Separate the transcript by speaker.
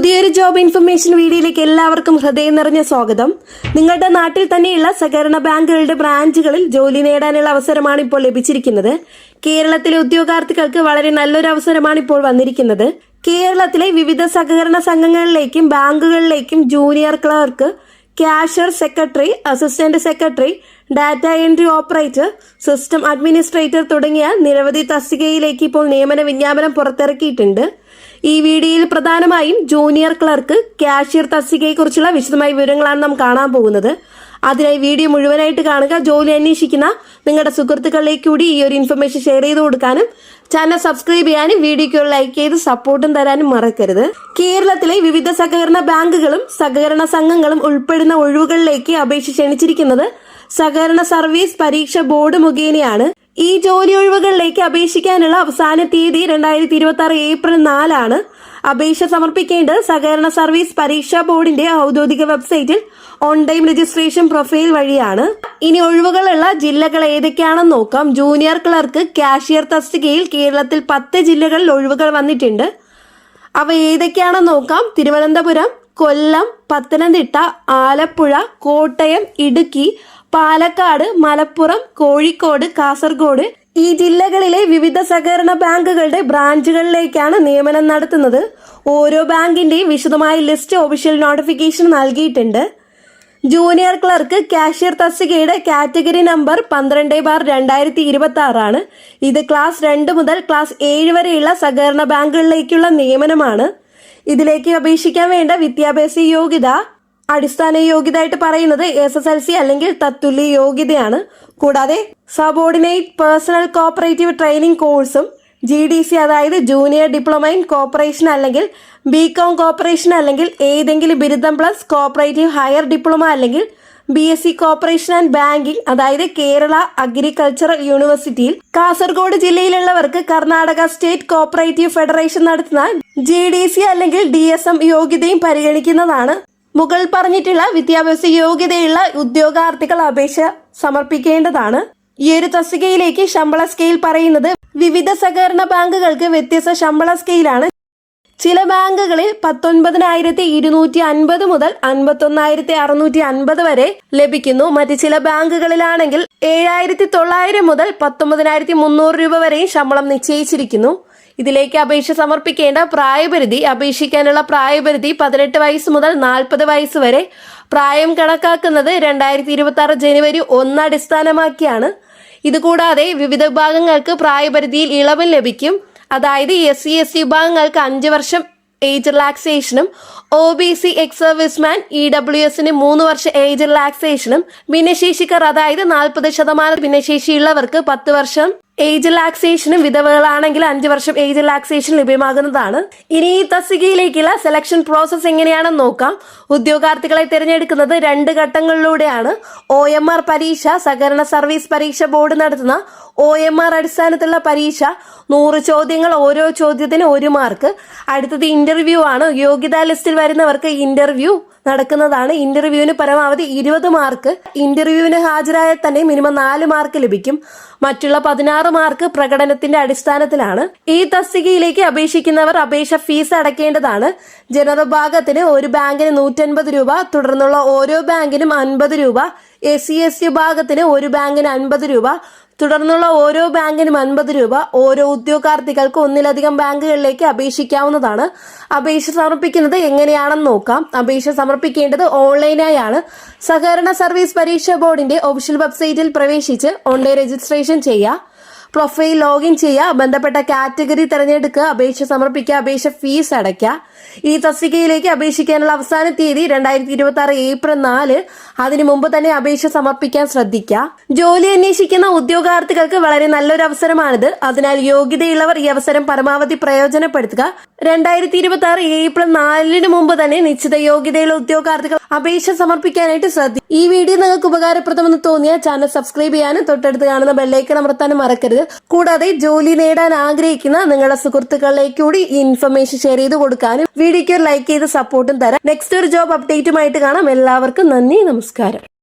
Speaker 1: പുതിയൊരു job information വീഡിയോയിലേക്ക് എല്ലാവർക്കും ഹൃദയം നിറഞ്ഞ സ്വാഗതം. നിങ്ങളുടെ നാട്ടിൽ തന്നെയുള്ള സഹകരണ ബാങ്കുകളുടെ ബ്രാഞ്ചുകളിൽ ജോലി നേടാനുള്ള അവസരമാണ് ഇപ്പോൾ ലഭിച്ചിരിക്കുന്നത്. കേരളത്തിലെ ഉദ്യോഗാർത്ഥികൾക്ക് വളരെ നല്ലൊരു അവസരമാണ് ഇപ്പോൾ വന്നിരിക്കുന്നത്. കേരളത്തിലെ വിവിധ സഹകരണ സംഘങ്ങളിലേക്കും ബാങ്കുകളിലേക്കും junior clerk, cashier secretary, assistant secretary, data entry operator, system administrator തുടങ്ങിയ നിരവധി തസ്തികയിലേക്ക് ഇപ്പോൾ നിയമന വിജ്ഞാപനം പുറത്തിറക്കിയിട്ടുണ്ട്. ഈ വീഡിയോയിൽ പ്രധാനമായും ജൂനിയർ ക്ലർക്ക്, ക്യാഷ്യർ തസ്തികയെക്കുറിച്ചുള്ള വിശദമായ വിവരങ്ങളാണ് നാം കാണാൻ പോകുന്നത്. അതിനായി വീഡിയോ മുഴുവനായിട്ട് കാണുക. ജോലി അന്വേഷിക്കുന്ന നിങ്ങളുടെ സുഹൃത്തുക്കളിലേക്ക് കൂടി ഈ ഒരു ഇൻഫർമേഷൻ ഷെയർ ചെയ്ത് കൊടുക്കാനും ചാനൽ സബ്സ്ക്രൈബ് ചെയ്യാനും വീഡിയോയ്ക്ക് ലൈക്ക് ചെയ്ത് സപ്പോർട്ടും തരാനും മറക്കരുത്. കേരളത്തിലെ വിവിധ സഹകരണ ബാങ്കുകളും സഹകരണ സംഘങ്ങളും ഉൾപ്പെടുന്ന ഒഴിവുകളിലേക്ക് അപേക്ഷ ക്ഷണിച്ചിരിക്കുന്നത് സഹകരണ സർവീസ് പരീക്ഷ ബോർഡ് മുഖേനയാണ്. ഈ ജോലി ഒഴിവുകളിലേക്ക് അപേക്ഷിക്കാനുള്ള അവസാന തീയതി 2026 ഏപ്രിൽ 4 അപേക്ഷ സമർപ്പിക്കേണ്ടത് സഹകരണ സർവീസ് പരീക്ഷാ ബോർഡിന്റെ ഔദ്യോഗിക വെബ്സൈറ്റിൽ ഓൺ ടൈം രജിസ്ട്രേഷൻ പ്രൊഫൈൽ വഴിയാണ്. ഇനി ഒഴിവുകളുള്ള ജില്ലകൾ ഏതൊക്കെയാണെന്ന് നോക്കാം. ജൂനിയർ ക്ലർക്ക്, ക്യാഷ്യർ തസ്തികയിൽ കേരളത്തിൽ 10 ജില്ലകളിൽ ഒഴിവുകൾ വന്നിട്ടുണ്ട്. അവ ഏതൊക്കെയാണെന്ന് നോക്കാം. തിരുവനന്തപുരം, കൊല്ലം, പത്തനംതിട്ട, ആലപ്പുഴ, കോട്ടയം, ഇടുക്കി, പാലക്കാട്, മലപ്പുറം, കോഴിക്കോട്, കാസർഗോഡ് ഈ ജില്ലകളിലെ വിവിധ സഹകരണ ബാങ്കുകളുടെ ബ്രാഞ്ചുകളിലേക്കാണ് നിയമനം നടത്തുന്നത്. ഓരോ ബാങ്കിന്റെയും വിശദമായ ലിസ്റ്റ് ഒഫീഷ്യൽ നോട്ടിഫിക്കേഷൻ നൽകിയിട്ടുണ്ട്. ജൂനിയർ ക്ലർക്ക്, ക്യാഷ്യർ തസ്തികയുടെ കാറ്റഗറി നമ്പർ 12/2026 ഇത് ക്ലാസ് 2 മുതൽ ക്ലാസ് 7 വരെയുള്ള സഹകരണ ബാങ്കുകളിലേക്കുള്ള നിയമനമാണ്. ഇതിലേക്ക് അപേക്ഷിക്കാൻ വേണ്ട വിദ്യാഭ്യാസ യോഗ്യത, അടിസ്ഥാന യോഗ്യതയായിട്ട് പറയുന്നത് SSLC അല്ലെങ്കിൽ തത്തുല്യ യോഗ്യതയാണ്. കൂടാതെ സബോർഡിനേറ്റ് പേഴ്സണൽ കോപ്പറേറ്റീവ് ട്രെയിനിങ് കോഴ്സും GDC അതായത് ജൂനിയർ ഡിപ്ലോമ ഇൻ കോപ്പറേഷൻ അല്ലെങ്കിൽ BCom കോപ്പറേഷൻ അല്ലെങ്കിൽ ഏതെങ്കിലും ബിരുദം പ്ലസ് കോപ്പറേറ്റീവ് ഹയർ ഡിപ്ലോമ അല്ലെങ്കിൽ BSc കോപ്പറേഷൻ ആൻഡ് ബാങ്കിംഗ് അതായത് കേരള അഗ്രികൾച്ചറൽ യൂണിവേഴ്സിറ്റിയിൽ. കാസർഗോഡ് ജില്ലയിലുള്ളവർക്ക് കർണാടക സ്റ്റേറ്റ് കോപ്പറേറ്റീവ് ഫെഡറേഷൻ നടത്തുന്ന GDC അല്ലെങ്കിൽ DSM യോഗ്യതയും പരിഗണിക്കുന്നതാണ്. മുകൾ പറഞ്ഞിട്ടുള്ള വിദ്യാഭ്യാസ യോഗ്യതയുള്ള ഉദ്യോഗാർത്ഥികൾ അപേക്ഷ സമർപ്പിക്കേണ്ടതാണ്. ഈ ഒരു തസ്തികയിലേക്ക് ശമ്പള സ്കെയിൽ പറയുന്നത് വിവിധ സഹകരണ ബാങ്കുകൾക്ക് വ്യത്യസ്ത ശമ്പള സ്കെയിലാണ്. ചില ബാങ്കുകളിൽ 19,250 മുതൽ 51,650 വരെ ലഭിക്കുന്നു. മറ്റ് ചില ബാങ്കുകളിലാണെങ്കിൽ 7,900 മുതൽ 19,300 രൂപ വരെയും ശമ്പളം നിശ്ചയിച്ചിരിക്കുന്നു. ഇതിലേക്ക് അപേക്ഷ സമർപ്പിക്കേണ്ട പ്രായപരിധി, അപേക്ഷിക്കാനുള്ള പ്രായപരിധി 18 വയസ്സ് മുതൽ 40 വയസ്സ് വരെ. പ്രായം കണക്കാക്കുന്നത് 2026 ജനുവരി 1 അടിസ്ഥാനമാക്കിയാണ്. ഇതുകൂടാതെ വിവിധ വിഭാഗങ്ങൾക്ക് പ്രായപരിധിയിൽ ഇളവും ലഭിക്കും. അതായത് SC ST വിഭാഗങ്ങൾക്ക് 5 വർഷം ഏജ് റിലാക്സേഷനും OBC എക്സ് സർവീസ്മാൻ EWSന് 3 വർഷം ഏജ് റിലാക്സേഷനും ഭിന്നശേഷിക്കാർ അതായത് 40% ഭിന്നശേഷിയുള്ളവർക്ക് 10 വർഷം ഏജ് റിലാക്സേഷനും വിധവകളാണെങ്കിൽ 5 വർഷം ഏജ് റിലാക്സേഷൻ ലഭ്യമാകുന്നതാണ്. ഇനി ഈ തസ്തികയിലേക്കുള്ള സെലക്ഷൻ പ്രോസസ് എങ്ങനെയാണെന്ന് നോക്കാം. ഉദ്യോഗാർത്ഥികളെ തിരഞ്ഞെടുക്കുന്നത് 2 ഘട്ടങ്ങളിലൂടെയാണ്. OMR പരീക്ഷ, സഹകരണ സർവീസ് പരീക്ഷ ബോർഡ് നടത്തുന്ന OMR അടിസ്ഥാനത്തിലുള്ള പരീക്ഷ 100 ചോദ്യങ്ങൾ, ഓരോ ചോദ്യത്തിന് 1 മാർക്ക്. അടുത്തത് ഇന്റർവ്യൂ ആണ്. യോഗ്യതാ ലിസ്റ്റിൽ വരുന്നവർക്ക് ഇന്റർവ്യൂ നടക്കുന്നതാണ്. ഇന്റർവ്യൂവിന് പരമാവധി 20 മാർക്ക്. ഇന്റർവ്യൂവിന് ഹാജരായാൽ തന്നെ മിനിമം 4 മാർക്ക് ലഭിക്കും. മറ്റുള്ള 16 മാർക്ക് പ്രകടനത്തിന്റെ അടിസ്ഥാനത്തിലാണ്. ഈ തസ്തികയിലേക്ക് അപേക്ഷിക്കുന്നവർ അപേക്ഷ ഫീസ് അടയ്ക്കേണ്ടതാണ്. ജനറൽ വിഭാഗത്തിന് ഒരു ബാങ്കിന് 150 രൂപ, തുടർന്നുള്ള ഓരോ ബാങ്കിനും 50 രൂപ. SC ST വിഭാഗത്തിന് ഒരു ബാങ്കിന് 50 രൂപ, തുടർന്നുള്ള ഓരോ ബാങ്കിനും 50 രൂപ. ഓരോ ഉദ്യോഗാർത്ഥികൾക്ക് ഒന്നിലധികം ബാങ്കുകളിലേക്ക് അപേക്ഷിക്കാവുന്നതാണ്. അപേക്ഷ സമർപ്പിക്കുന്നത് എങ്ങനെയാണെന്ന് നോക്കാം. അപേക്ഷ സമർപ്പിക്കേണ്ടത് ഓൺലൈനായാണ്. സഹകരണ സർവീസ് പരീക്ഷാ ബോർഡിന്റെ ഒഫീഷ്യൽ വെബ്സൈറ്റിൽ പ്രവേശിച്ച് ഓൺലൈൻ രജിസ്ട്രേഷൻ ചെയ്യുക. പ്രൊഫൈൽ ലോഗിൻ ചെയ്യുക. ബന്ധപ്പെട്ട കാറ്റഗറി തിരഞ്ഞെടുക്കുക. അപേക്ഷ സമർപ്പിക്കുക. അപേക്ഷ ഫീസ് അടയ്ക്കുക. ഈ തസ്തികയിലേക്ക് അപേക്ഷിക്കാനുള്ള അവസാന തീയതി 2026 ഏപ്രിൽ 4. അതിനു മുമ്പ് തന്നെ അപേക്ഷ സമർപ്പിക്കാൻ ശ്രദ്ധിക്കുക. ജോലി അന്വേഷിക്കുന്ന ഉദ്യോഗാർത്ഥികൾക്ക് വളരെ നല്ലൊരു അവസരമാണിത്. അതിനാൽ യോഗ്യതയുള്ളവർ ഈ അവസരം പരമാവധി പ്രയോജനപ്പെടുത്തുക. 2026 ഏപ്രിൽ 4 മുമ്പ് തന്നെ നിശ്ചിത യോഗ്യതയുള്ള ഉദ്യോഗാർത്ഥികൾ അപേക്ഷ സമർപ്പിക്കാനായിട്ട് ശ്രദ്ധിക്കുക. ഈ വീഡിയോ നിങ്ങൾക്ക് ഉപകാരപ്രദമെന്ന് തോന്നിയാൽ ചാനൽ സബ്സ്ക്രൈബ് ചെയ്യാനും തൊട്ടടുത്ത് കാണുന്ന ബെല്ലൈക്കൺ അമർത്താനും മറക്കരുത്. കൂടാതെ ജോലി നേടാൻ ആഗ്രഹിക്കുന്ന നിങ്ങളുടെ സുഹൃത്തുക്കളിലേക്ക് കൂടി ഈ ഇൻഫർമേഷൻ ഷെയർ ചെയ്ത് കൊടുക്കാനും വീഡിയോയ്ക്ക് ലൈക്ക് ചെയ്ത് സപ്പോർട്ടും തരാം. നെക്സ്റ്റ് ഒരു ജോബ് അപ്ഡേറ്റുമായിട്ട് കാണാം. എല്ലാവർക്കും നന്ദി, നമസ്കാരം.